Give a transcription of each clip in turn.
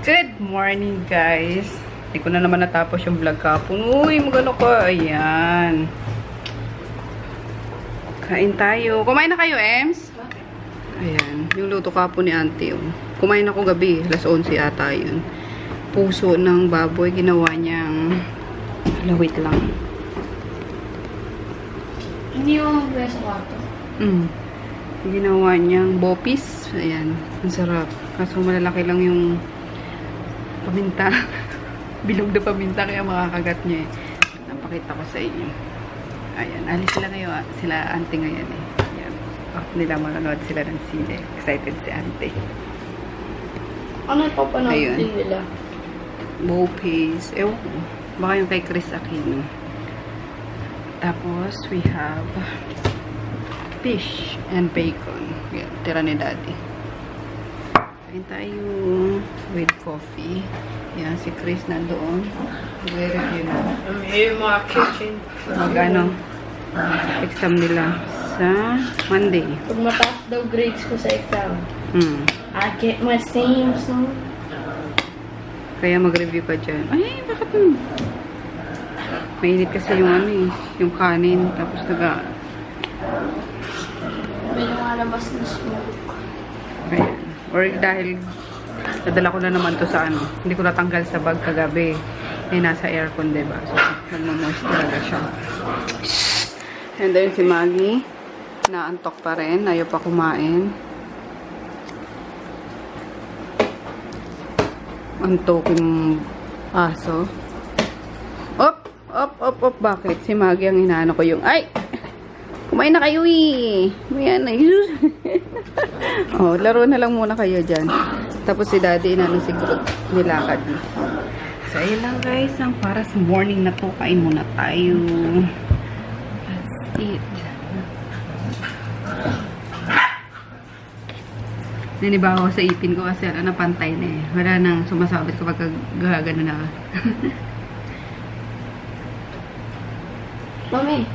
Good morning, guys. Hindi ko na naman natapos yung vlog kapon. Uy, magano ko. Ayan. Kain tayo. Kumain na kayo, Ems? Ayan. Yung luto kapon ni auntie. Oh. Kumain ako gabi. Alas 11 ata yun. Puso ng baboy. Ginawa niyang... Wait lang. Hindi mo mag-bless sa kwarto. Ginawa niyang bopis. Ayan. Ang sarap. Kaso malalaki lang yung paminta. Bilog na paminta kaya makakagat niya eh. Napakita ko sa inyo. Ayan. Alis sila ngayon. Sila auntie ngayon eh. Ayan. Bakit nila manonood sila ng sine. Excited si auntie. Ano ipapanood Ayun. din nila? Bopis. Ewan ko. Baka yung kay Chris Aquino. Tapos, we have fish and bacon. Yan, tira ni daddy. Kain tayo with coffee. Yan, si Chris nandoon. Mag-review na. I'm here in my kitchen. Mag-ano, exam nila sa Monday. Pag mataas daw grades ko sa exam, I get my same song. Kaya mag-review ka dyan. Ay, bakit mainit kasi yung ano eh, yung kanin. Tapos May lumalabas na smoke. ayan. Or dahil nadala ko na naman to sa ano, hindi ko natanggal sa bag kagabi. Eh, nasa aircon, diba? So, nagmamoist talaga siya. And then si Maggie, naantok pa rin. Ayaw pa kumain. Antok yung aso. Op! Bakit? Si Maggie ang inaano ko yung, ay! Kumain na kayo eh! Mayan na, Jesus! Oh, laro na lang muna kayo dyan. Tapos si daddy, inaano siguro, nilakad. So, ayun lang guys, ang para sa morning na to, kain muna tayo. Let's eat. Nanibaho ako sa ipin ko kasi napantay na eh. Wala nang sumasabit kapag gagano na. Mami,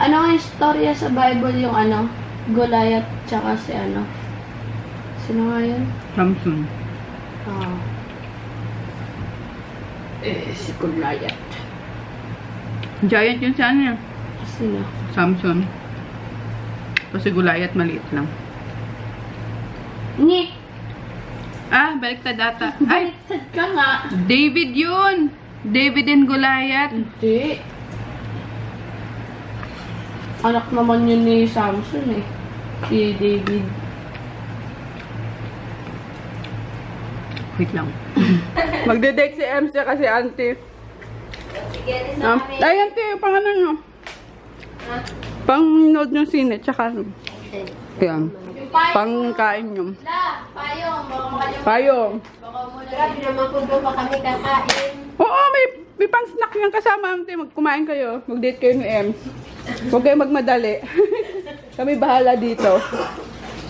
ano nga yung storya sa Bible yung ano? Goliath tsaka si ano? Sino nga yun? Samson. Si Goliath. Giant yun sa ano yan? Sino? Samson. Kasi Goliath maliit lang. Nick! Ah, baliktad data. Ay, Baliktad ka nga. David yun! David and Goliath. Hindi. Anak naman yun ni Samson eh. Si David. Wait lang. Magde-date si MC kasi auntie. Ay, auntie, pang ano nyo? Pang nood nyo sine, tsaka ano. Yan. Pang kain nyo. Payong. Baka makalimut. Payong. Baka muna. Grabe naman kung doon pa kami kakain. Oo, may pang snack yan kasama, auntie. Magkumain kayo. Mag-date kayo ni MC. Huwag kayo magmadali. Kami bahala dito.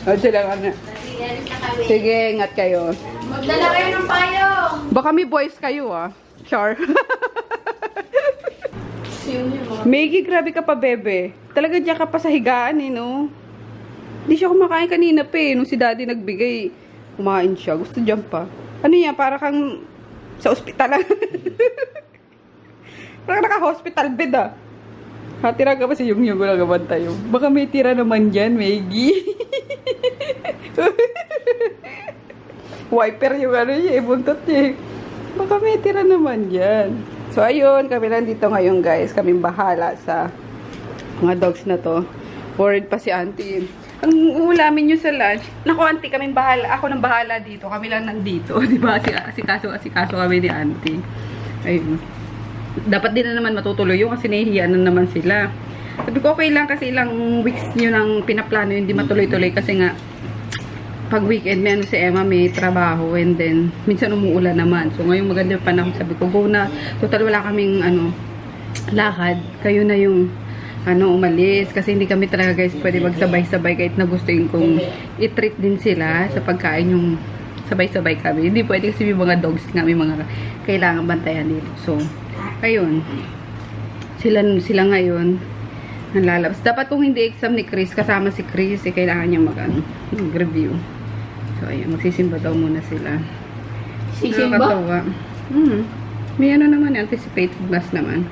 O, sila nga na. Sige, ingat kayo. Magdala kayo ng payong. Baka may boys kayo, ah. Char. Sino yun? Maggie, grabe ka pa, bebe. Talaga diyan ka pa sa higaan, eh, no? Hindi siya kumakain kanina pa, eh. Nung si daddy nagbigay, kumain siya. Gusto diyan pa. Ano yan? Para kang sa ospital. Parang naka-hospital bed, ah. Tira ka pa si Yung ko nagaban tayo. Baka may tira naman dyan, Maggie. Wiper yung ano niya, buntot niya. Baka may tira naman dyan. So, ayun, kami lang dito ngayon, guys. Kaming bahala sa mga dogs na to. Worried pa si auntie. Ang uulamin nyo sa lunch. Naku, auntie, kaming bahala. Ako nang bahala dito. Kami lang nandito. Diba? Asikaso kami ni auntie. Ayun. Dapat din na naman matutuloy yung kasi nahihiyan na naman sila. Sabi ko, okay lang kasi ilang weeks nyo nang pinaplano hindi matuloy-tuloy kasi nga pag weekend may ano si Emma may trabaho and then minsan umuulan naman. So ngayong maganda yung panahon sabi ko, go na. Total wala kaming ano lakad. Kayo na yung ano umalis kasi hindi kami talaga guys pwede magsabay-sabay kahit na gustuin kong i-treat din sila sa pagkain yung sabay-sabay kami. Hindi pwede kasi may mga dogs nga may mga kailangan bantayan dito. So ayun, sila ngayon nalalabas. Dapat kung hindi exam ni Chris, kasama si Chris, kailangan niya mag-review. So, ayun, magsisimba daw muna sila. Sisimba? Nakakatawa. May ano naman, anticipated glass naman.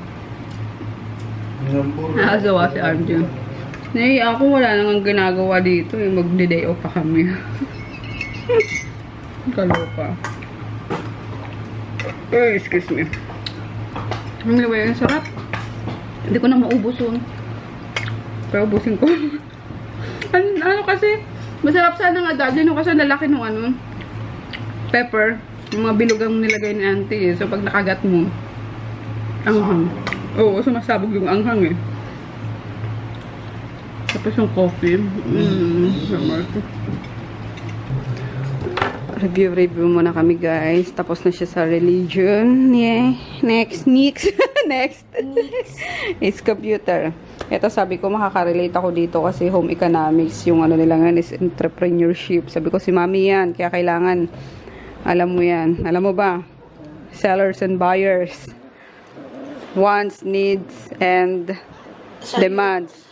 Nakasawa si Arjun. Ako wala namang ginagawa dito. Magdi-day off pa kami. Kaloka. Excuse me. Ang ba yung sarap? Hindi ko na maubos yun. Pero ubusin ko. ano kasi, masarap sana nga dati. Kasi lalaki nung pepper. Yung mga bilugang nilagay ni auntie. So pag nakagat mo, anghang. Oo, sumasabog yung anghang eh. Tapos yung coffee. Review muna kami guys. Tapos na siya sa religion. Yeah. Next. Next. It's computer. Ito sabi ko makaka-relate ako dito kasi home economics. Yung nila nga is entrepreneurship. Sabi ko si mami yan. Kaya kailangan alam mo yan. Alam mo ba? Sellers and buyers. Wants, needs, and demands.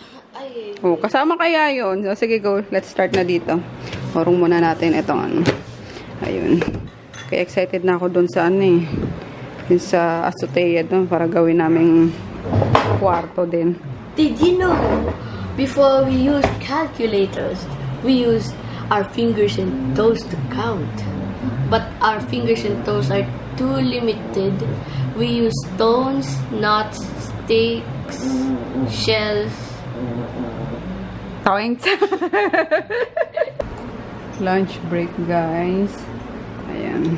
Oh, kasama kaya yun. So, sige, go. Let's start na dito. Orong muna natin itong Ayun. Kaya excited na ako dun sa dun sa azotea dun para gawin naming kwarto din. Did you know, before we used calculators, we used our fingers and toes to count. But our fingers and toes are too limited. We use stones, nuts, sticks, shells. Thanks. Lunch break, guys. Ayan.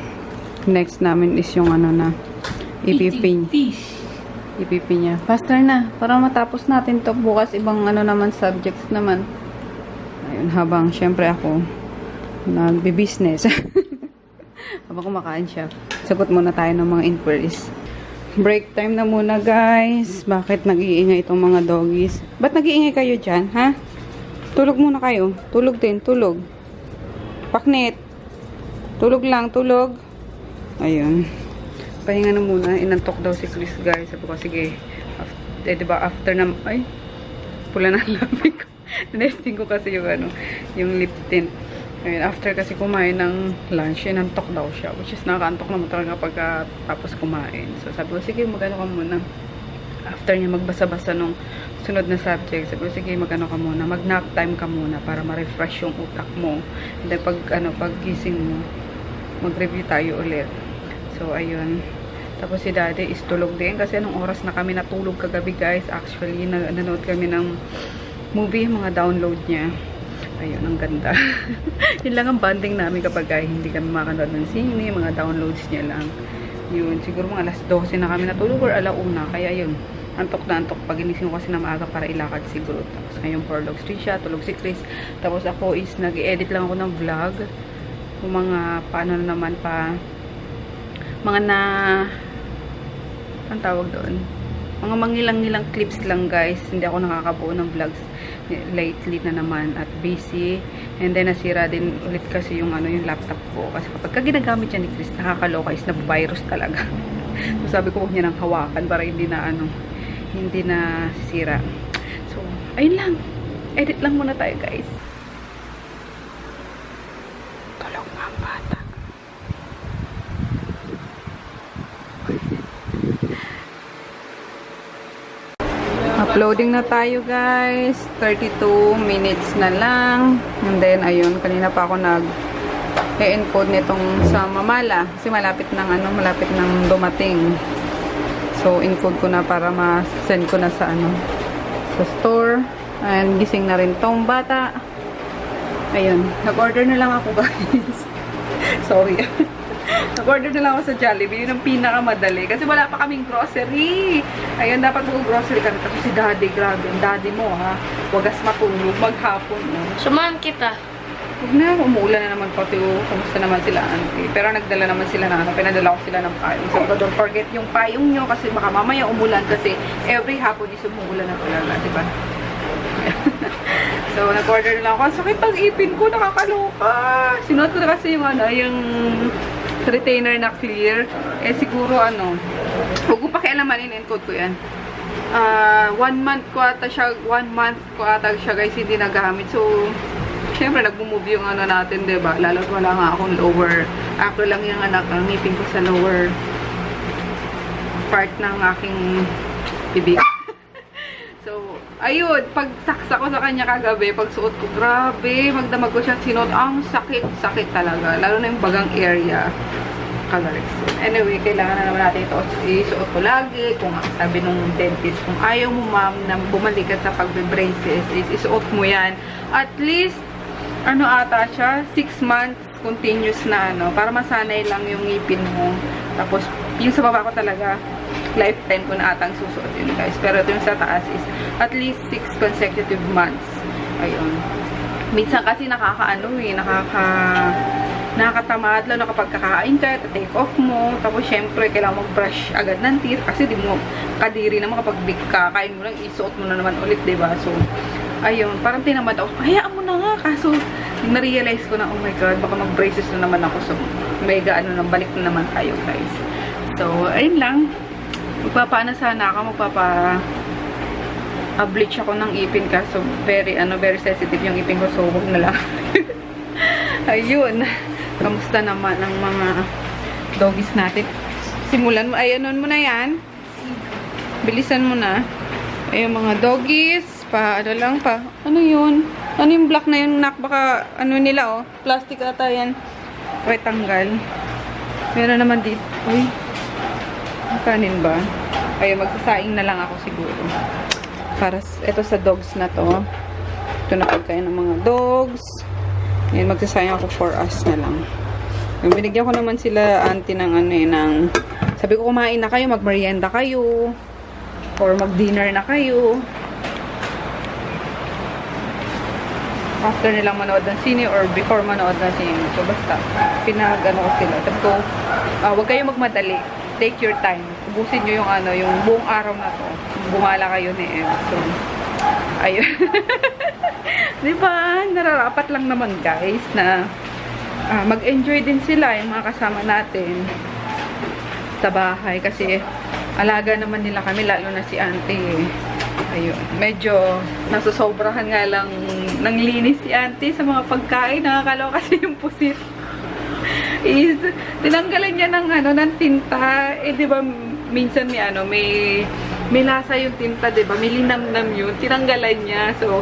Next namin is yung EPP. EPP niya. Faster na. Para matapos natin to bukas. Ibang naman, subjects naman. Ayun. Habang, syempre ako, nagbi-business. Habang kumakain siya. Sagot muna tayo ng mga inquiries. Break time na muna, guys. Bakit nag-iingay itong mga doggies? Ba't nag-iingay kayo dyan, ha? Tulog muna kayo. Tulog din. Tulog. Paknet. Tulog lang. Tulog. Ayun. Pahinga na muna. Inantok daw si Chris, guys. Sabi ko, sige. Diba, after na... Ay. Pula na labi ko. Nesting ko kasi yung lip tint. Ayun, after kasi kumain ng lunch, inantok daw siya. Which is nakaantok naman talaga pagkatapos kumain. So, sabi ko, sige, mag-ano ka muna. After niya magbasa-basa nung sunod na subject, sabi ko, sige, mag-ano ka muna. Mag-nap time ka muna para ma-refresh yung utak mo. And then, pag gising mo, mag-review tayo ulit. So, ayun. Tapos si daddy is tulog din. Kasi anong oras na kami natulog kagabi, guys. Actually, nanood kami ng movie, mga download niya. Ayun, ang ganda. Yun lang ang bonding namin kapag hindi kami makanood ng sine, mga downloads niya lang. Yun, siguro mga alas 12 na kami natulog or alauna. Kaya yun, antok na antok. Pag inising ko kasi na maaga para ilakad siguro. Tapos ngayon, Porlog Street siya, tulog si Chris. Tapos ako is nag-edit lang ako ng vlog. Yung mga, paano naman pa, mga ang tawag doon? Mga mangilang-ngilang clips lang, guys. Hindi ako nakakabuo ng vlogs lately na naman at busy. And then nasira din ulit kasi yung yung laptop ko. Kasi kapag ginagamit yan ni Chris, nakakaloka is na-virus talaga. So sabi ko, huwag niya nang hawakan para hindi na sira. So, ayun lang. Edit lang muna tayo, guys. Tulog nga ang bata. Uploading na tayo, guys. 32 minutes na lang. And then, ayun, kanina pa ako nag-encode nitong sa Mamala. Kasi malapit ng dumating. So, encode ko na para ma-send ko na sa sa store. And gising na rin tong bata. Ayun, nag-order na lang ako, guys. Sorry. Nag-order na lang ako sa Jollibee. Yun ang pinakamadali. Kasi wala pa kaming grocery. Ayun, dapat mag-grocery kami. Tapos si daddy, grabe. Ang daddy mo, ha? Wagas matulog. Maghapon, no? Sumahan kita. Huwag na. Umuulan na naman pati. Kamusta naman sila, auntie? Pero nagdala naman sila ng pinadala ko sila ng payong. So, don't forget yung payong nyo. Kasi baka mamaya umulan. Kasi every hapon is umuulan na talaga. Diba? So, nag-order na lang ako. Ang sakit ang ipin ko. Nakakaloka. Sinuot ko na kasi yung yung retainer na clear. Eh, siguro huwag ko pakialaman, in-encode ko yan. 1 month ko ata siya, guys, hindi nagamit. So, syempre, nag-move yung ano natin, diba? Lalo wala nga akong lower. Ako lang yung anak, ang ngipin ko sa lower part ng aking bibig. So, ayun, pag saksa ko sa kanya kagabi, pag suot ko, grabe, magdamag ko siya sinuot. Ang sakit talaga. Lalo na yung bagang area. Kagalis. Anyway, kailangan na naman natin ito isuot ko lagi. Kung sabi nung dentist, kung ayaw mo ma'am na bumalik ka sa pagbe-braces, isuot mo yan. At least, ano ata siya, 6 months continuous na ano, para masanay lang yung ngipin mo. Tapos, yung sa baba ko talaga, lifetime ko na atang susuot yun guys. Pero ito yung sa taas is at least 6 consecutive months. Ayun. Minsan kasi nakakatamad lalo kapag kakain ka, take off mo, tapos syempre kailangan mag-brush agad ng teeth kasi di mo kadiri naman kapag kakain mo lang, isuot mo na naman ulit, diba? So, ayun, parang tinamad ako, hayaan mo na nga, kaso na-realize ko na, oh my god, baka mag-braces na naman ako, so mega ano, balik na naman tayo guys. So, ayun lang, magpapaano sana ako, bleach ako ng ipin kaso very sensitive yung ipin ko, so huwag na lang. Ayun, kamusta naman ang mga doggies natin? Simulan mo, ay ano mo na yan, bilisan mo na. Ayun mga doggies, ano yun, ano yung black na yun, nak, baka ano nila, oh, plastic ata yan. Okay, tanggal. Meron naman dito, uy, kanin ba? Ayun, magsasaing na lang ako siguro. Para, ito sa dogs na to. Ito na pagkain ng mga dogs. Ayun, magsasayang ako for us na lang. Yung binigyan ko naman sila, auntie, ng ano eh, sabi ko kumain na kayo, magmerienda kayo, or mag-dinner na kayo. After nilang manood ng sine, or before manood ng sine. So, basta, pinag-ano ko sila. Sabi ko, huwag kayo magmadali. Take your time. Ubusin nyo yung ano, yung buong araw na to. Bumala kayo ni Em. So, ayun. Diba? Nararapat lang naman guys na mag-enjoy din sila yung mga kasama natin sa bahay kasi alaga naman nila kami, lalo na si auntie. Ayun. Medyo nasusobrahan nga lang ng linis si auntie sa mga pagkain. Nakakalawa kasi yung pusit is tinanggalan niya ng ano, ng tinta. Eh, di ba minsan may lasa yung tinta, di ba? May linamnam yun. Tinanggalan niya. So,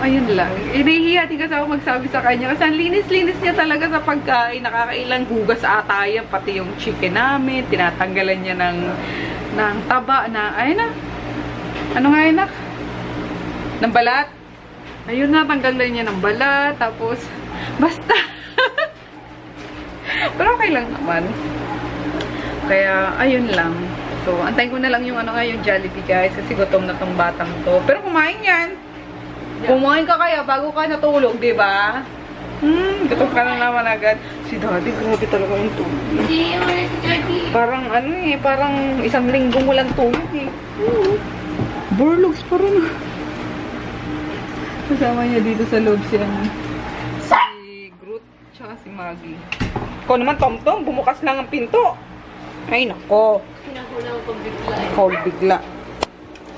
ayun lang. Inihiya din kasi ako magsabi sa kanya. Kasi ang linis-linis niya talaga sa pagkain. Nakakailang hugas ata yan. Pati yung chicken namin. Tinatanggalan niya ng taba na, ayun na. Ano nga yun, nak? Ng balat. Ayun na, tanggalan niya ng balat. Tapos, basta. Pero okay lang naman. Kaya, ayun lang. So, antayin ko na lang yung yung Jollibee guys. Kasi gutom na tong batang to. Pero kumain yan. Kumain ka kaya bago ka natulog, di ba? Gutom ka na naman agad. Si Daddy, grabe talaga yung tulog. Parang parang isang linggo mo lang tulog eh. Burlogs pa rin. Kasama niya dito sa loob si Groot, tsaka si Maggie. Ikaw naman, Tom-Tom, bumukas lang ang pinto. Ay, nako. Pinakulang ko bigla eh. Kahol bigla.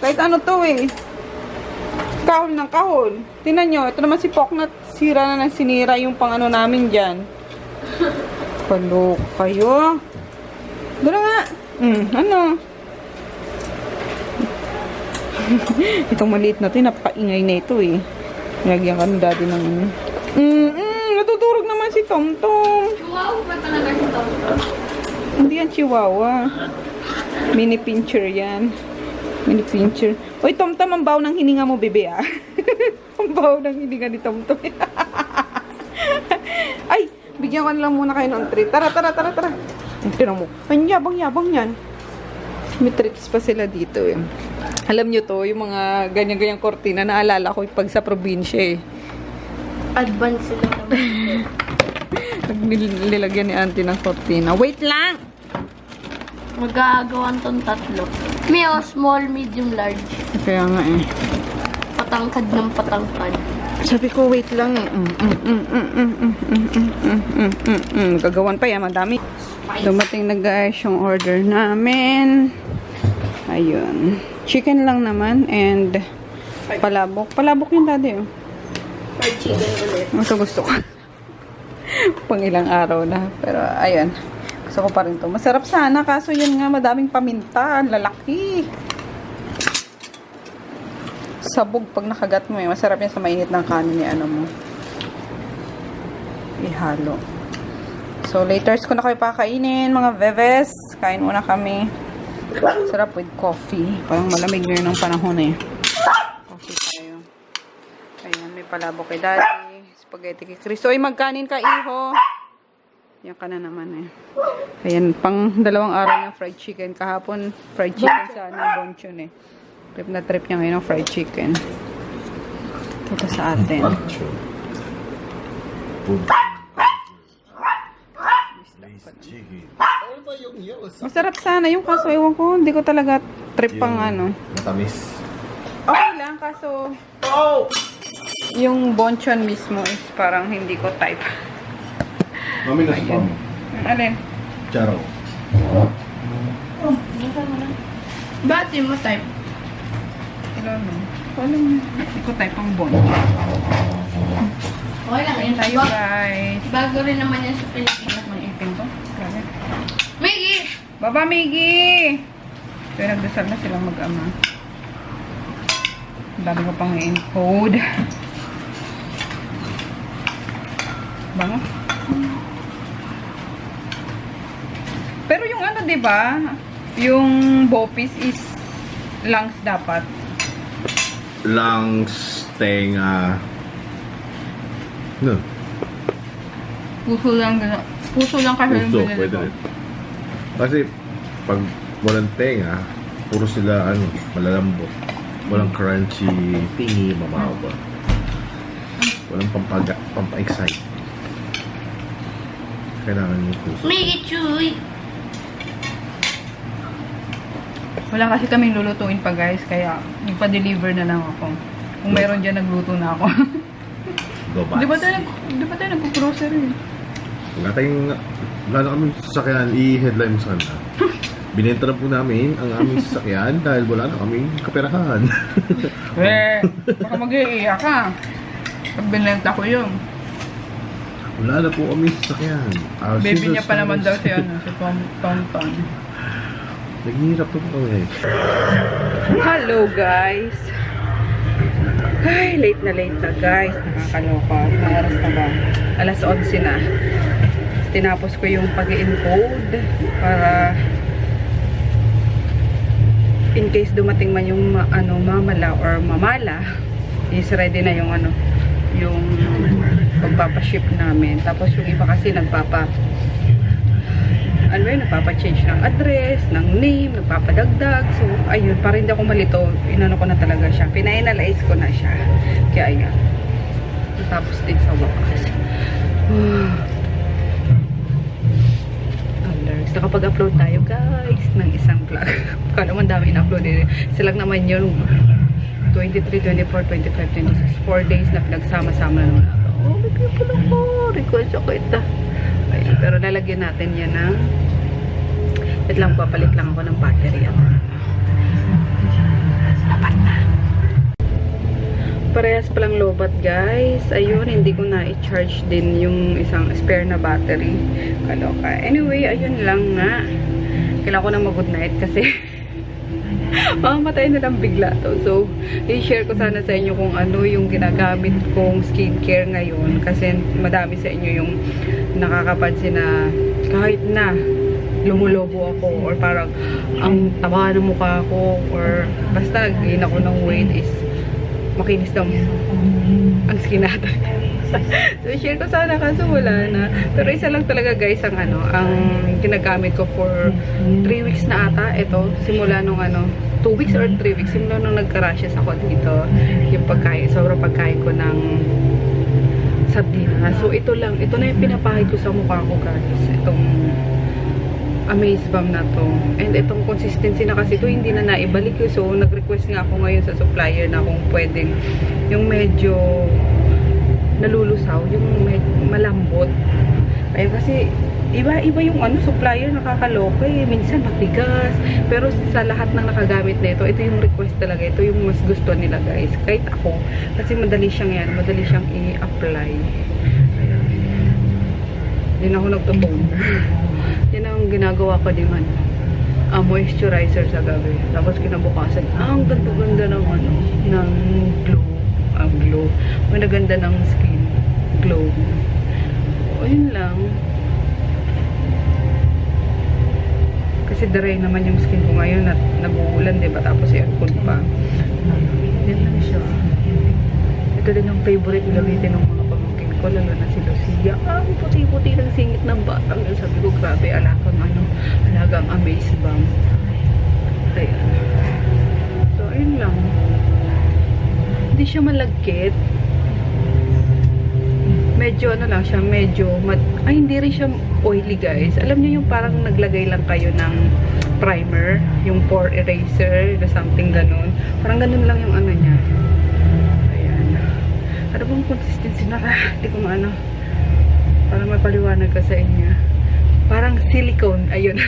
Kahit ano to eh. Kahol ng kahol. Tingnan nyo, ito naman si Poknat. Sira na sinira yung pang ano namin dyan. Palok kayo. Doon nga. Ano? Itong maliit na ito, napakaingay na ito eh. Nilagyan ka ng daddy ng natutulog naman si Tom-Tom. Chihuahua ba talaga si Tom-Tom? Hindi yan chihuahua. Mini pincher yan. Mini pincher. Uy, Tom-Tom, ang baw ng hininga mo, bebe, ah. Ang baw ng hininga ni Tom-Tom. Ay, bigyan ko na lang muna kayo ng treat. Tara. Tignan mo. Ang yabang-yabang yan. May treats pa sila dito eh. Alam nyo to, yung mga ganyan-ganyang kortina, naalala ko pag sa probinsya eh. Advance sila naman. Nilagyan ni auntie ng kortina. Wait lang! Magagawan tong tatlo. May small, medium, large. Kaya nga eh. Patangkad ng patangkad. Sabi ko, wait lang eh. Gagawan pa yan, madami. Dumating na guys yung order namin. Ayun. Chicken lang naman and palabok. Palabok yung daddy oh. fried chicken ulit. Ito gusto ko. Pang ilang araw na. Pero, ayun. Gusto ko pa rin to. Masarap sana, kaso yun nga, madaming paminta. Ang lalaki. Sabog pag nakagat mo eh. Masarap yan sa mainit ng kanin ni ano mo. Ihalo. So, laters ko na kayo pakainin, mga veves. Kain muna kami. Sarap with coffee. Parang malamig na yun ng panahon eh. Coffee tayo. Ayan, may palabo kay daddy. Spaghetti kay Chris. Oy, magkanin ka, iho. Yan ka na naman eh. Ayan, pang 2 araw ng fried chicken. Kahapon, fried chicken sa bonchon eh. Trip na trip niya ngayon ng fried chicken. Ito sa atin. Masarap sana yung kaso ewan ko, hindi ko talaga trip pang ano. Matamis. Okay lang kaso yung bonchon mismo is parang hindi ko type. Mami, nasa pa mo. Alin? Charo. Ba't di mo type? Alam mo. Hindi ko type ang bonchon. Okay lang Ayun yun. tayo guys. Bago rin naman yan sa Pilipinas. May ipin to. Grabe. Miggy! Baba, Miggy! Kaya nagdasal na silang mag-ama. Ang dami ko pang i-encode. Bango. Pero yung ano, diba? Yung bopis is lungs dapat. Lungs, tenga. No. Puso lang kasi yung Puso, binili pwede ko. rin. Kasi, pag walang tenga, puro sila, malalambot. Walang crunchy tingi, mababa. Walang pampa-excite. Kailangan yung puso. Miggy Chuy! Wala kasi kaming lulutuin pa guys, kaya nagpa-deliver na lang ako. Kung mayroon dyan, nagluto na ako. Gobats. Di ba tayo nag-grocery? Wala na kami sasakyan, i-headline mo sana. Binenta na po namin ang aming sasakyan dahil wala na kaming kaperahan. Baka mag-iiyak ka. Pag binenta ko yun. Wala na po kami sasakyan. Baby niya pa naman daw si Tonton. Naghihirap po kami. Hello guys. Ay, late na guys. Nakakaloka. Anong oras na ba? Alas 11 na. Tinapos ko yung pag-encode para in case dumating man yung mamala or mamala, is ready na yung yung pagpapaship namin. Tapos yung iba kasi nagpapa-change ng address, ng name, nagpapadagdag. So, ayun, para hindi ako malito, inano ko na talaga siya. Pina-analyze ko na siya. Kaya, ayan. Tapos din sa wakas. Alerts. Nakapag-upload tayo, guys, ng isang vlog. Kala naman dami in-upload din. Silang naman yun, 23, 24, 25, 26. 4 days na pinagsama-sama na naman. Oh, may people ako. Request ako ito. Ayan, pero lalagyan natin yan ng wait lang, papalit lang ako ng battery. Dapat na. Parehas palang lobat guys. Ayun, hindi ko na i-charge din yung isang spare na battery. Kaloka. Anyway, ayun lang nga. Kailangan ko na mag-good night kasi mamamatay na lang bigla to. So, i-share ko sana sa inyo kung ano yung ginagamit kong skincare ngayon. Kasi madami sa inyo yung nakakapansin na kahit na lumulobo ako or parang ang taba ng mukha ko or basta gain ako ng weight is makinis daw ang skin natin. So, share ko sana kaso wala na. Pero isa lang talaga guys ang ang ginagamit ko for 3 weeks na ata. Ito, simula nung 2 weeks or 3 weeks. Simula nung nagka-rashes ako dito. Yung pagkain, sobrang pagkain ko ng sardinas. So, ito lang. Ito na yung pinapahid ko sa mukha ko guys. Itong Amaze Balm na to. And itong consistency na kasi ito hindi na naibalik ko. So, nag-request nga ako ngayon sa supplier na kung pwedeng yung medyo nalulusaw, yung malambot. Ayun kasi Iba yung ano, supplier nakakaloka eh. Minsan matigas. Pero sa lahat ng nakagamit na ito yung request talaga. Ito yung mas gusto nila guys. Kahit ako. Kasi madali siyang i-apply. Ayan. Din ako nagtutone. Yan ang ginagawa ko din moisturizer sa gabi. Tapos kinabukasan, ang ganda-ganda ng ng glow. Maganda ng skin glow. O, yun lang. Kasi dry naman yung skin ko ngayon at nag-uulan, diba? Tapos aircon pa. Yan lang siya. Ito din ang favorite gamitin ng mga pamangkin ko, lalo na si Lucia. Ang puti-puti ng singit ng batang yun. Sabi ko, grabe, alagang Amaze Balm. Ayan. So, ayun lang. Hindi siya malagkit. Medyo lang siya, hindi rin siya oily guys. Alam niyo yung parang naglagay lang kayo ng primer, yung pore eraser, na something ganun. Parang ganun lang yung niya. Ayan. Ano bang consistency na hindi ko para mapaliwanag ka sa inyo. Parang silicone, ayun.